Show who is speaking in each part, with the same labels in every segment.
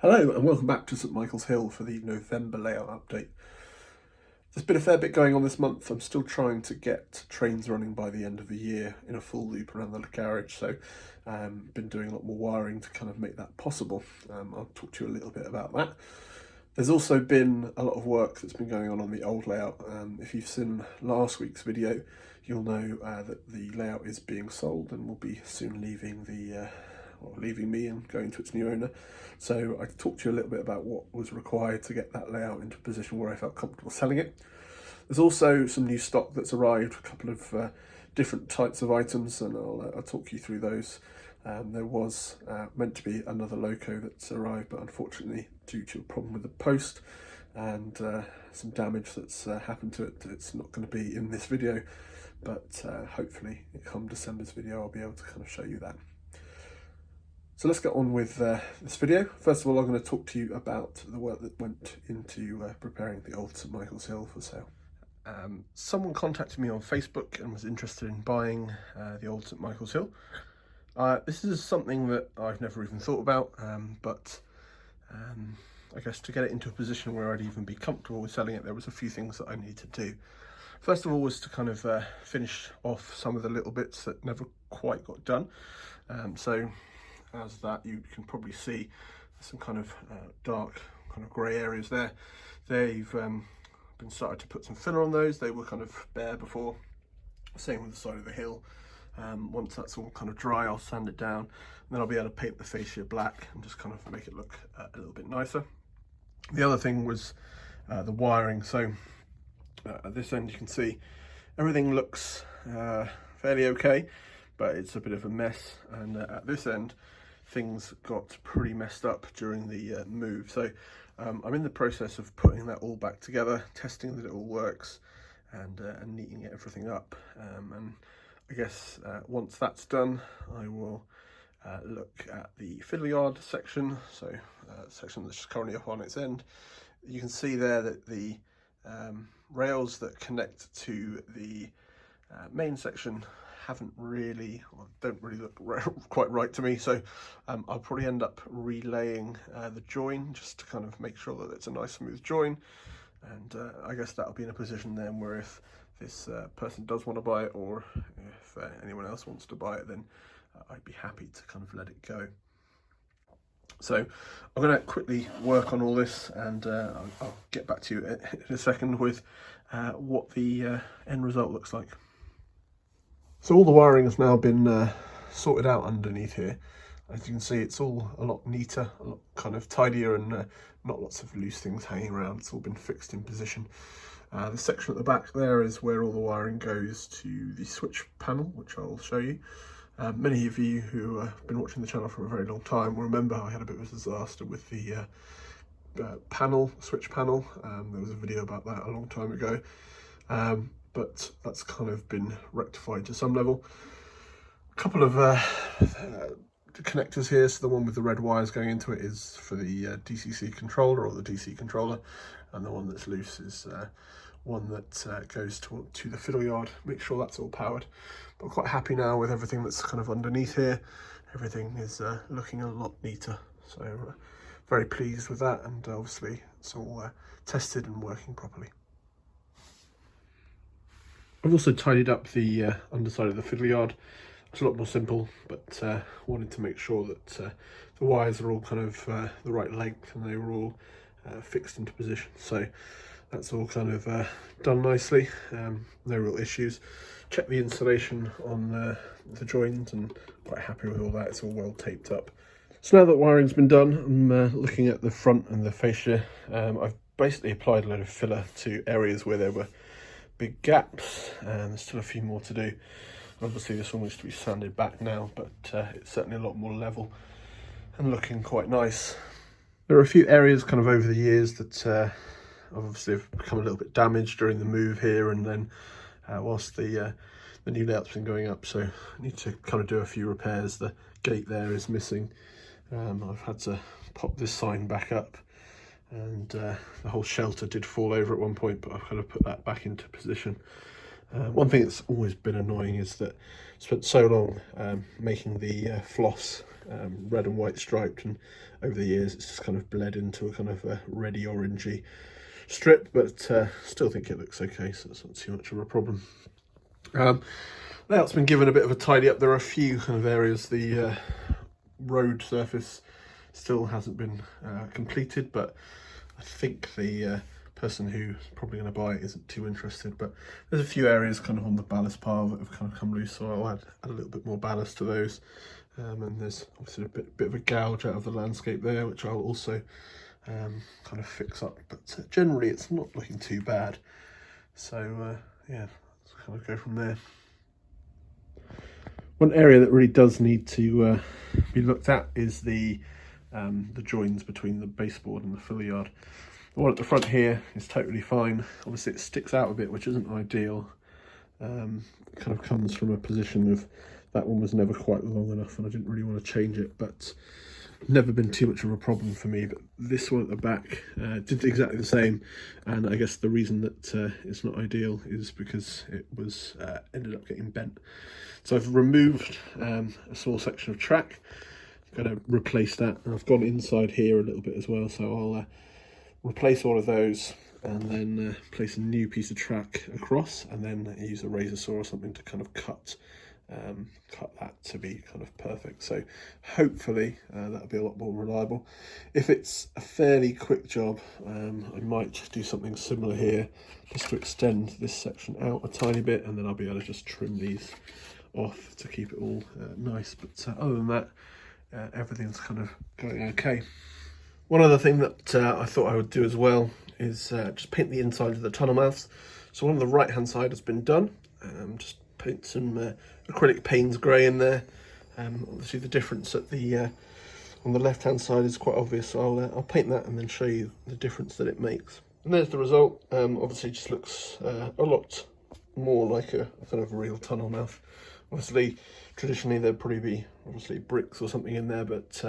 Speaker 1: Hello and welcome back to St Michael's Hill for the November layout update. There's been a fair bit going on this month. I'm still trying to get trains running by the end of the year in a full loop around the garage, so been doing a lot more wiring to kind of make that possible. I'll talk to you a little bit about that. There's also been a lot of work that's been going on the old layout. If you've seen last week's video, you'll know that the layout is being sold and will be soon leaving leaving me and going to its new owner. So I talked to you a little bit about what was required to get that layout into a position where I felt comfortable selling it. There's also some new stock that's arrived, a couple of different types of items, and I'll talk you through those. There was meant to be another loco that's arrived, but unfortunately due to a problem with the post and some damage that's happened to it, it's not going to be in this video, but hopefully come December's video I'll be able to kind of show you that. So let's get on with this video. First of all, I'm going to talk to you about the work that went into preparing the old St Michael's Hill for sale. Someone contacted me on Facebook and was interested in buying the old St Michael's Hill. This is something that I've never even thought about, but I guess to get it into a position where I'd even be comfortable with selling it, there was a few things that I needed to do. First of all was to kind of finish off some of the little bits that never quite got done. So as that, you can probably see some kind of dark kind of grey areas there. They've been started to put some filler on those. They were kind of bare before. Same with the side of the hill. Once that's all kind of dry, I'll sand it down, and then I'll be able to paint the fascia black and just kind of make it look a little bit nicer. The other thing was the wiring. So at this end you can see everything looks fairly okay, but it's a bit of a mess, and at this end things got pretty messed up during the move. So I'm in the process of putting that all back together, testing that it all works, and neatening everything up. And I guess once that's done, I will look at the fiddle yard section, so section that's currently up on its end. You can see there that the rails that connect to the main section don't really look quite right to me, so I'll probably end up relaying the join just to kind of make sure that it's a nice smooth join, and I guess that'll be in a position then where if this person does want to buy it, or if anyone else wants to buy it, then I'd be happy to kind of let it go. So I'm going to quickly work on all this, and I'll get back to you in a second with what the end result looks like. So all the wiring has now been sorted out underneath here. As you can see, it's all a lot neater, a lot kind of tidier, and not lots of loose things hanging around. It's all been fixed in position. The section at the back there is where all the wiring goes to the switch panel, which I'll show you. Many of you who have been watching the channel for a very long time will remember I had a bit of a disaster with the switch panel. There was a video about that a long time ago, but that's kind of been rectified to some level. A couple of connectors here. So the one with the red wires going into it is for the DCC controller, or the DC controller, and the one that's loose is one that goes to the fiddle yard. Make sure that's all powered. But I'm quite happy now with everything that's kind of underneath here. Everything is looking a lot neater, so very pleased with that, and obviously it's all tested and working properly. I've also tidied up the underside of the fiddle yard. It's a lot more simple, but wanted to make sure that the wires are all kind of the right length, and they were all fixed into position. So that's all kind of done nicely, no real issues. Check the insulation on the joins, and quite happy with all that. It's all well taped up. So now that wiring's been done, I'm looking at the front and the fascia. I've basically applied a load of filler to areas where there were big gaps, and there's still a few more to do. Obviously this one needs to be sanded back now, but it's certainly a lot more level and looking quite nice. There are a few areas kind of over the years that obviously have become a little bit damaged during the move here, and then whilst the new layout's been going up, so I need to kind of do a few repairs. The gate there is missing. I've had to pop this sign back up, and the whole shelter did fall over at one point, but I've kind of put that back into position. One thing that's always been annoying is that I spent so long making the floss red and white striped, and over the years it's just kind of bled into a kind of a reddy orangey strip, but still think it looks okay, so it's not too much of a problem. Layout's been given a bit of a tidy up. There are a few kind of areas the road surface still hasn't been completed, but I think the person who's probably going to buy it isn't too interested. But there's a few areas kind of on the ballast pile that have kind of come loose, so I'll add a little bit more ballast to those. And there's obviously a bit of a gouge out of the landscape there, which I'll also kind of fix up. But generally it's not looking too bad, so yeah, let's kind of go from there. One area that really does need to be looked at is the joins between the baseboard and the filler yard. The one at the front here is totally fine. Obviously it sticks out a bit, which isn't ideal. It kind of comes from a position of that one was never quite long enough and I didn't really want to change it, but never been too much of a problem for me. But this one at the back did exactly the same, and I guess the reason that it's not ideal is because it was ended up getting bent. So I've removed a small section of track. I'm going to replace that, and I've gone inside here a little bit as well, so I'll replace all of those and then place a new piece of track across, and then use a razor saw or something to kind of cut that to be kind of perfect. So hopefully that'll be a lot more reliable. If it's a fairly quick job, I might do something similar here just to extend this section out a tiny bit, and then I'll be able to just trim these off to keep it all nice. But other than that, everything's kind of going okay. One other thing that I thought I would do as well is just paint the inside of the tunnel mouths. So on the right hand side has been done. Just paint some acrylic Payne's grey in there. Obviously the difference at the on the left hand side is quite obvious, so I'll paint that and then show you the difference that it makes. And there's the result. Obviously it just looks a lot more like a kind of real tunnel mouth. Obviously traditionally there'd probably be obviously bricks or something in there, but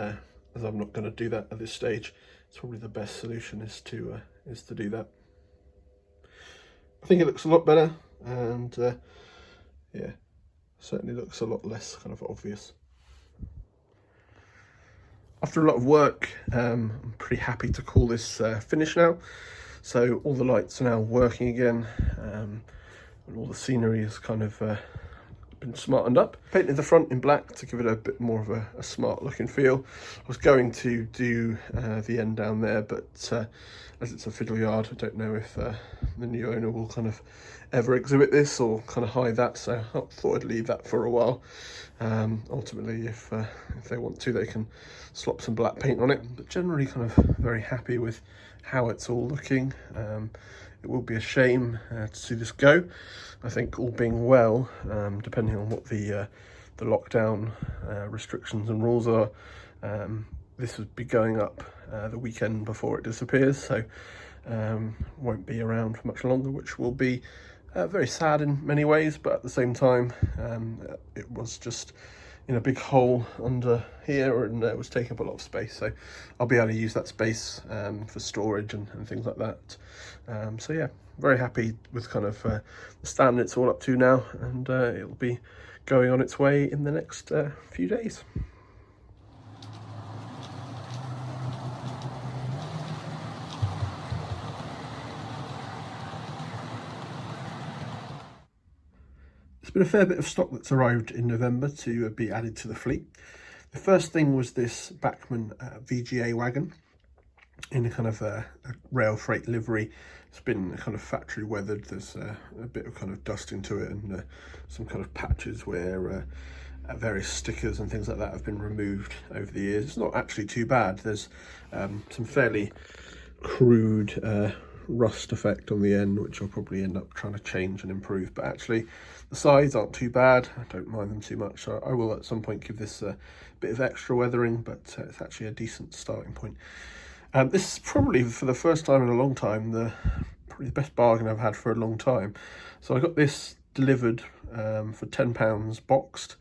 Speaker 1: as I'm not going to do that at this stage, it's probably the best solution is to do that. I think it looks a lot better, and yeah, certainly looks a lot less kind of obvious. After a lot of work, I'm pretty happy to call this finished now. So all the lights are now working again, and all the scenery is kind of been smartened up. Painted the front in black to give it a bit more of a smart looking feel. I was going to do the end down there, but as it's a fiddle yard, I don't know if the new owner will kind of ever exhibit this or kind of hide that, so I thought I'd leave that for a while. Ultimately, if they want to, they can slop some black paint on it, but generally kind of very happy with how it's all looking. It will be a shame to see this go. I think all being well, depending on what the lockdown restrictions and rules are, this would be going up the weekend before it disappears, so won't be around for much longer, which will be very sad in many ways, but at the same time it was just in a big hole under here, and it was taking up a lot of space, so I'll be able to use that space for storage and things like that. So yeah, very happy with kind of the stand it's all up to now, and it'll be going on its way in the next few days. There's been a fair bit of stock that's arrived in November to be added to the fleet. The first thing was this Bachmann VGA wagon in a kind of a rail freight livery. It's been kind of factory weathered. There's a bit of kind of dust into it, and some kind of patches where various stickers and things like that have been removed over the years. It's not actually too bad. There's some fairly crude rust effect on the end, which I'll probably end up trying to change and improve, but actually the sides aren't too bad. I don't mind them too much, so I will at some point give this a bit of extra weathering, but it's actually a decent starting point. This is probably for the first time in a long time probably the best bargain I've had for a long time. So I got this delivered for £10 boxed,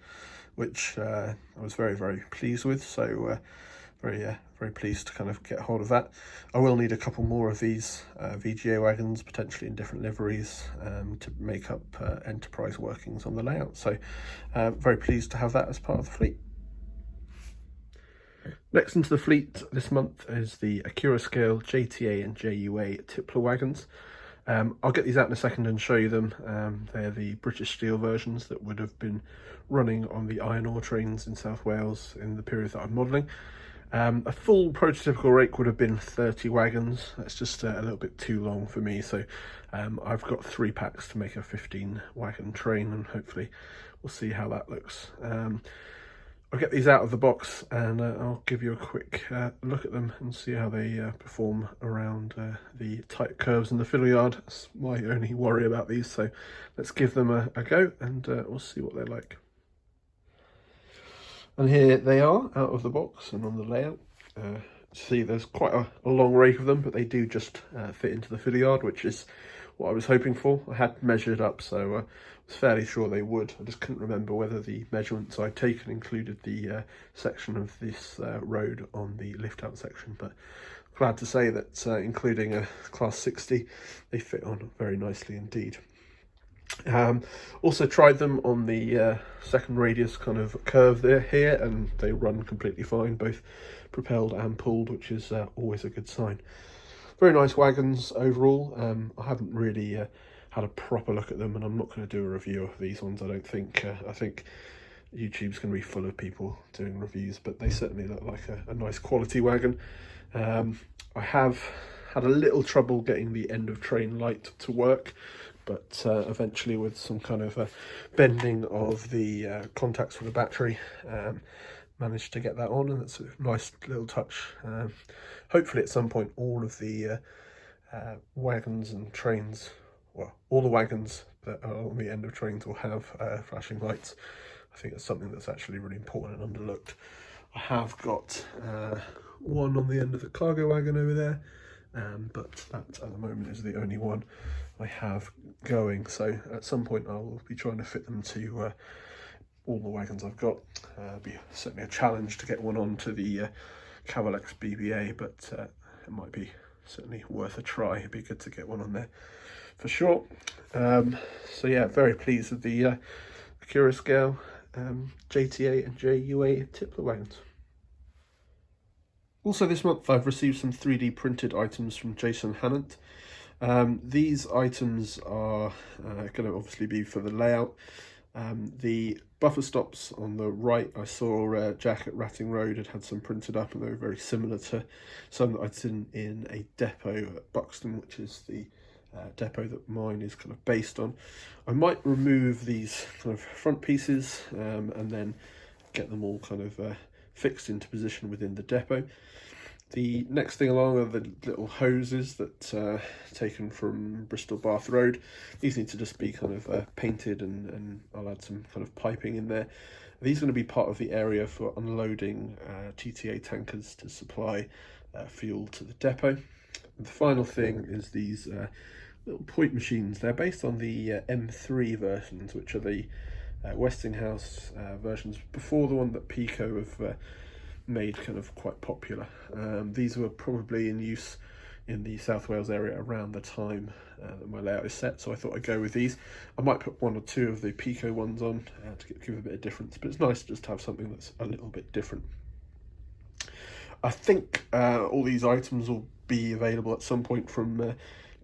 Speaker 1: which I was very, very pleased with, so very pleased to kind of get hold of that. I will need a couple more of these VGA wagons, potentially in different liveries, to make up enterprise workings on the layout. So very pleased to have that as part of the fleet. Next into the fleet this month is the Acura Scale JTA and JUA Tippler wagons. I'll get these out in a second and show you them. They're the British Steel versions that would have been running on the iron ore trains in South Wales in the period that I'm modelling. A full prototypical rake would have been 30 wagons. That's just a little bit too long for me, so I've got 3 packs to make a 15 wagon train, and hopefully we'll see how that looks. I'll get these out of the box and I'll give you a quick look at them and see how they perform around the tight curves in the fiddle yard. That's my only worry about these, so let's give them a go and we'll see what they're like. And here they are out of the box and on the layout. See, there's quite a long rake of them, but they do just fit into the fiddle yard, which is what I was hoping for. I had measured up, so I was fairly sure they would. I just couldn't remember whether the measurements I'd taken included the section of this road on the Liftout section, but glad to say that including a class 60, they fit on very nicely indeed. Also tried them on the second radius kind of curve there here, and they run completely fine, both propelled and pulled, which is always a good sign. Very nice wagons overall. I haven't really had a proper look at them, and I'm not going to do a review of these ones, I don't think. I think YouTube's going to be full of people doing reviews, but they certainly look like a nice quality wagon. I have had a little trouble getting the end of train light to work, but eventually with some kind of bending of the contacts for the battery, managed to get that on, and that's a nice little touch. Hopefully at some point all of the wagons and trains, well, all the wagons that are on the end of trains will have flashing lights. I think it's something that's actually really important and underlooked. I have got one on the end of the cargo wagon over there, but that at the moment is the only one I have going, so at some point I will be trying to fit them to all the wagons I've got. It'll be certainly a challenge to get one onto the Cavalex BBA, but it might be certainly worth a try. It'd be good to get one on there for sure. So yeah, very pleased with the Acura Scale JTA and JUA Tippler wagons. Also this month I've received some 3D printed items from Jason Hannant. These items are going to obviously be for the layout. The buffer stops on the right, I saw Jack at Ratting Road had some printed up, and they were very similar to some that I'd seen in a depot at Buxton, which is the depot that mine is kind of based on. I might remove these kind of front pieces and then get them all kind of fixed into position within the depot. The next thing along are the little hoses that taken from Bristol Bath Road. These need to just be kind of painted, and I'll add some kind of piping in there. These are going to be part of the area for unloading TTA tankers to supply fuel to the depot. And the final thing is these little point machines. They're based on the M3 versions, which are the Westinghouse versions before the one that Pico have made kind of quite popular. These were probably in use in the South Wales area around the time that my layout is set, so I thought I'd go with these. I might put 1 or 2 of the Pico ones on to give a bit of difference, but it's nice just to have something that's a little bit different. I think all these items will be available at some point from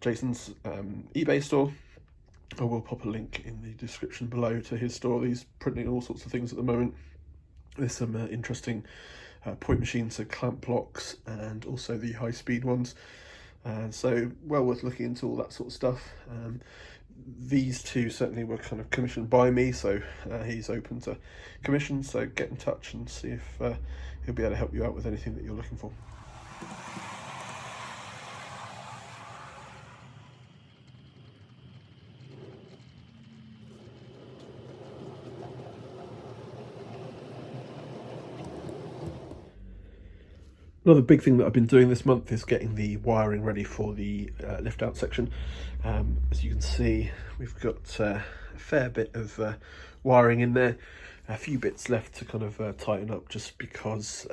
Speaker 1: Jason's eBay store. I will pop a link in the description below to his store. He's printing all sorts of things at the moment. There's some interesting point machines, so clamp blocks, and also the high-speed ones. So well worth looking into all that sort of stuff. These two certainly were kind of commissioned by me, so he's open to commissions, so get in touch and see if he'll be able to help you out with anything that you're looking for. Another big thing that I've been doing this month is getting the wiring ready for the lift-out section. As you can see, we've got a fair bit of wiring in there, a few bits left to kind of tighten up just because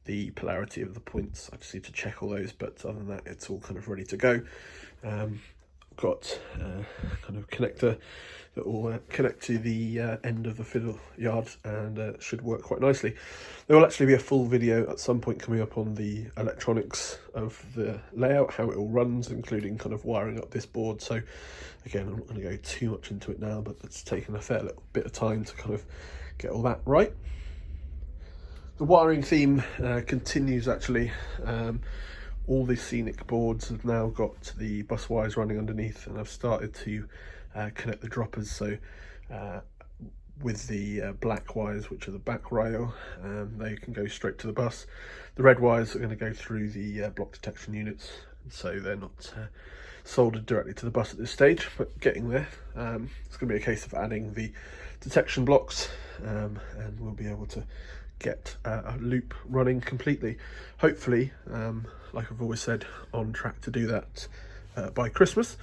Speaker 1: the polarity of the points, I just need to check all those, but other than that, it's all kind of ready to go. got kind of connector that will connect to the end of the fiddle yard, and should work quite nicely. There will actually be a full video at some point coming up on the electronics of the layout, how it all runs, including kind of wiring up this board. So again, I'm not going to go too much into it now, but it's taken a fair little bit of time to kind of get all that right. The wiring theme continues actually. All the scenic boards have now got the bus wires running underneath, and I've started to connect the droppers. So with the black wires, which are the back rail, they can go straight to the bus. The red wires are going to go through the block detection units, so they're not soldered directly to the bus at this stage, but getting there. It's going to be a case of adding the detection blocks, and we'll be able to get a loop running completely. Hopefully, like I've always said, on track to do that by Christmas.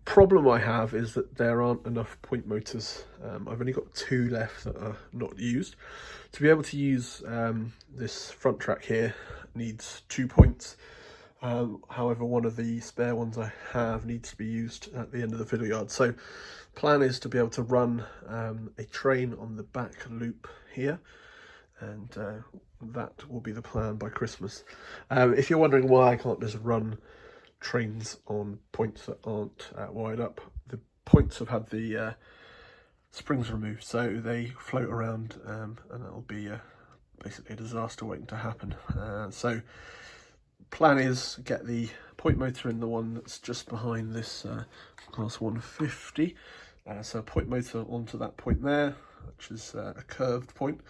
Speaker 1: Problem I have is that there aren't enough point motors. I've only got 2 left that are not used. To be able to use this front track here needs 2 points. However, one of the spare ones I have needs to be used at the end of the fiddle yard. So plan is to be able to run a train on the back loop here, and that will be the plan by Christmas. If you're wondering why I can't just run trains on points that aren't wired up, the points have had the springs removed, so they float around, and it'll be basically a disaster waiting to happen. So plan is get the point motor in the one that's just behind this class 150. So a point motor onto that point there, which is a curved point,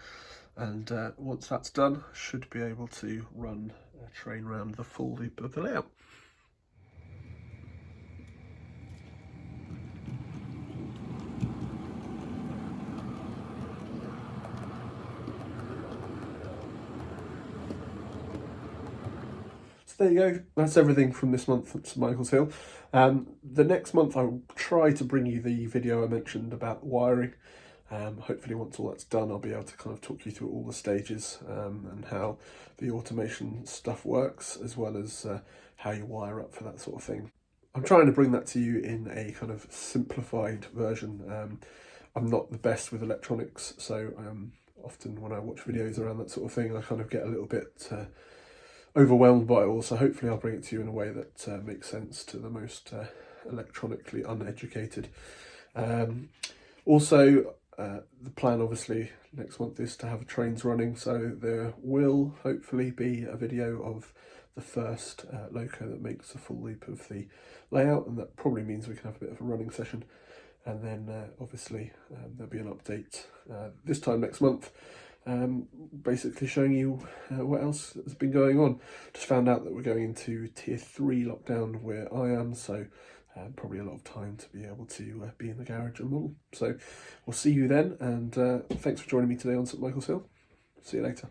Speaker 1: and once that's done, should be able to run a train round the full loop of the layout. So there you go, that's everything from this month at St Michael's Hill. The next month I'll try to bring you the video I mentioned about wiring. Hopefully once all that's done, I'll be able to kind of talk you through all the stages, and how the automation stuff works, as well as how you wire up for that sort of thing. I'm trying to bring that to you in a kind of simplified version. I'm not the best with electronics, so often when I watch videos around that sort of thing, I kind of get a little bit overwhelmed by it all. So hopefully I'll bring it to you in a way that makes sense to the most electronically uneducated. Also, the plan obviously next month is to have trains running, so there will hopefully be a video of the first loco that makes a full loop of the layout, and that probably means we can have a bit of a running session. And then obviously there'll be an update this time next month, basically showing you what else has been going on. Just found out that we're going into tier 3 lockdown where I am, so probably a lot of time to be able to be in the garage and model. So we'll see you then, and thanks for joining me today on St Michael's Hill. See you later.